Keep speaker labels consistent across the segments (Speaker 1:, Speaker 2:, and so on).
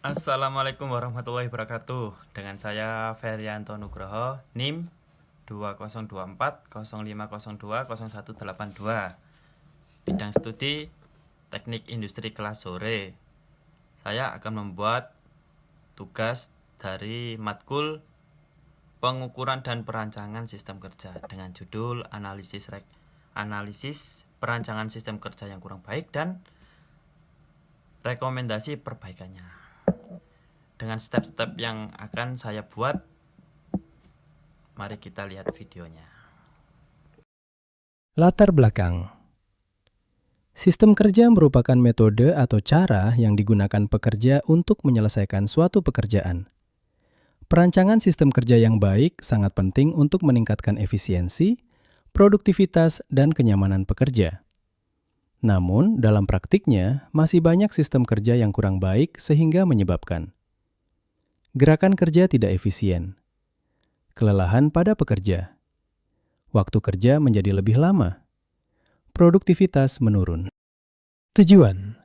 Speaker 1: Assalamualaikum warahmatullahi wabarakatuh. Dengan saya Ferianto Nugroho, NIM 202405020182. Bidang studi Teknik Industri kelas sore. Saya akan membuat tugas dari matkul pengukuran dan perancangan sistem kerja dengan judul analisis perancangan sistem kerja yang kurang baik dan rekomendasi perbaikannya. Dengan step-step yang akan saya buat, mari kita lihat videonya.
Speaker 2: Latar belakang. Sistem kerja merupakan metode atau cara yang digunakan pekerja untuk menyelesaikan suatu pekerjaan. Perancangan sistem kerja yang baik sangat penting untuk meningkatkan efisiensi, produktivitas, dan kenyamanan pekerja. Namun, dalam praktiknya, masih banyak sistem kerja yang kurang baik sehingga menyebabkan gerakan kerja tidak efisien, kelelahan pada pekerja, waktu kerja menjadi lebih lama, produktivitas menurun. Tujuan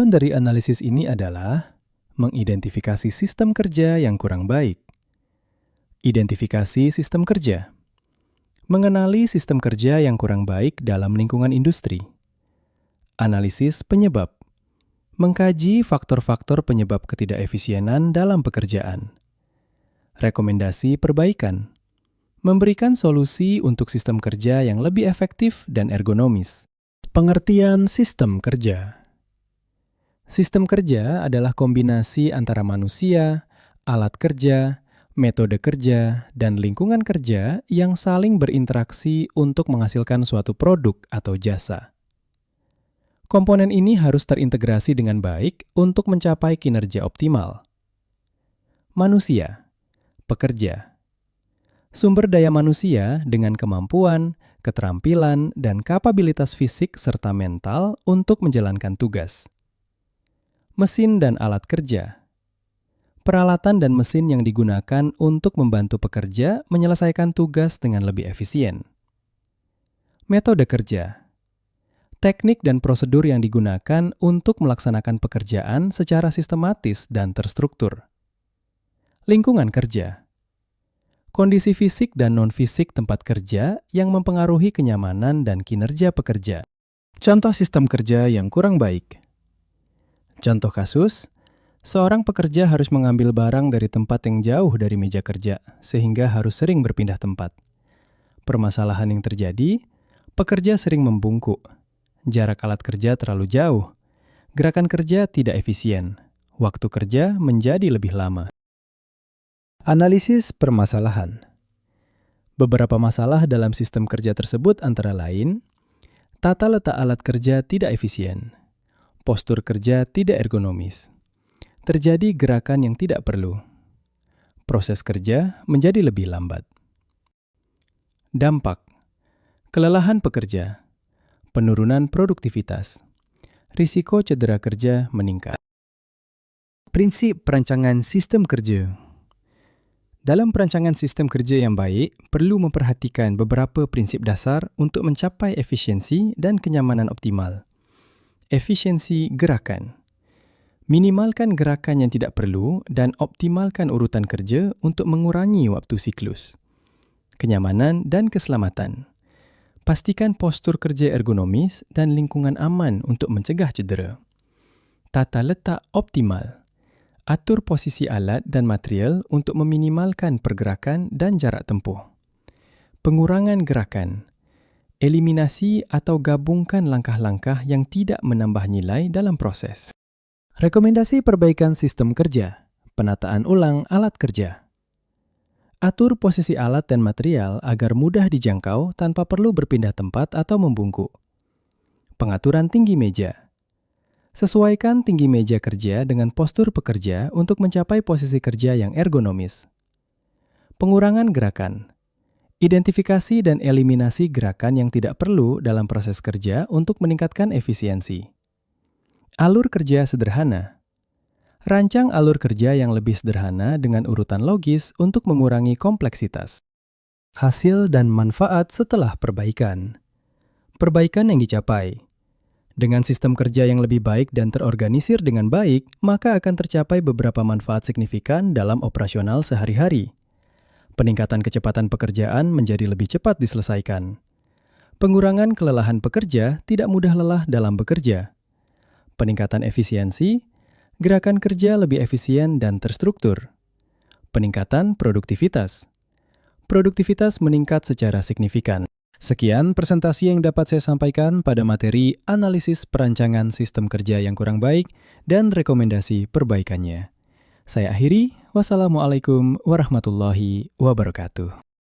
Speaker 2: dari analisis ini adalah mengidentifikasi sistem kerja yang kurang baik, identifikasi sistem kerja, mengenali sistem kerja yang kurang baik dalam lingkungan industri, analisis penyebab, mengkaji faktor-faktor penyebab ketidakefisienan dalam pekerjaan, rekomendasi perbaikan, memberikan solusi untuk sistem kerja yang lebih efektif dan ergonomis. Pengertian sistem kerja. Sistem kerja adalah kombinasi antara manusia, alat kerja, metode kerja, dan lingkungan kerja yang saling berinteraksi untuk menghasilkan suatu produk atau jasa. Komponen ini harus terintegrasi dengan baik untuk mencapai kinerja optimal. Manusia, pekerja. Sumber daya manusia dengan kemampuan, keterampilan, dan kapabilitas fisik serta mental untuk menjalankan tugas. Mesin dan alat kerja. Peralatan dan mesin yang digunakan untuk membantu pekerja menyelesaikan tugas dengan lebih efisien. Metode kerja. Teknik dan prosedur yang digunakan untuk melaksanakan pekerjaan secara sistematis dan terstruktur. Lingkungan kerja. Kondisi fisik dan non-fisik tempat kerja yang mempengaruhi kenyamanan dan kinerja pekerja. Contoh sistem kerja yang kurang baik. Contoh kasus, seorang pekerja harus mengambil barang dari tempat yang jauh dari meja kerja, sehingga harus sering berpindah tempat. Permasalahan yang terjadi, pekerja sering membungkuk. Jarak alat kerja terlalu jauh. Gerakan kerja tidak efisien. Waktu kerja menjadi lebih lama. Analisis permasalahan. Beberapa masalah dalam sistem kerja tersebut antara lain, tata letak alat kerja tidak efisien, postur kerja tidak ergonomis, terjadi gerakan yang tidak perlu, proses kerja menjadi lebih lambat. Dampak, kelelahan pekerja, penurunan produktivitas, risiko cedera kerja meningkat. Prinsip perancangan sistem kerja. Dalam perancangan sistem kerja yang baik, perlu memperhatikan beberapa prinsip dasar untuk mencapai efisiensi dan kenyamanan optimal. Efisiensi gerakan. Minimalkan gerakan yang tidak perlu dan optimalkan urutan kerja untuk mengurangi waktu siklus. Kenyamanan dan keselamatan. Pastikan postur kerja ergonomis dan lingkungan aman untuk mencegah cedera. Tata letak optimal. Atur posisi alat dan material untuk meminimalkan pergerakan dan jarak tempuh. Pengurangan gerakan. Eliminasi atau gabungkan langkah-langkah yang tidak menambah nilai dalam proses. Rekomendasi perbaikan sistem kerja. Penataan ulang alat kerja. Atur posisi alat dan material agar mudah dijangkau tanpa perlu berpindah tempat atau membungkuk. Pengaturan tinggi meja. Sesuaikan tinggi meja kerja dengan postur pekerja untuk mencapai posisi kerja yang ergonomis. Pengurangan gerakan. Identifikasi dan eliminasi gerakan yang tidak perlu dalam proses kerja untuk meningkatkan efisiensi. Alur kerja sederhana. Rancang alur kerja yang lebih sederhana dengan urutan logis untuk mengurangi kompleksitas. Hasil dan manfaat setelah perbaikan. Perbaikan yang dicapai. Dengan sistem kerja yang lebih baik dan terorganisir dengan baik, maka akan tercapai beberapa manfaat signifikan dalam operasional sehari-hari. Peningkatan kecepatan pekerjaan menjadi lebih cepat diselesaikan. Pengurangan kelelahan pekerja tidak mudah lelah dalam bekerja. Peningkatan efisiensi, gerakan kerja lebih efisien dan terstruktur. Peningkatan produktivitas. Produktivitas meningkat secara signifikan. Sekian presentasi yang dapat saya sampaikan pada materi analisis perancangan sistem kerja yang kurang baik dan rekomendasi perbaikannya. Saya akhiri, wassalamualaikum warahmatullahi wabarakatuh.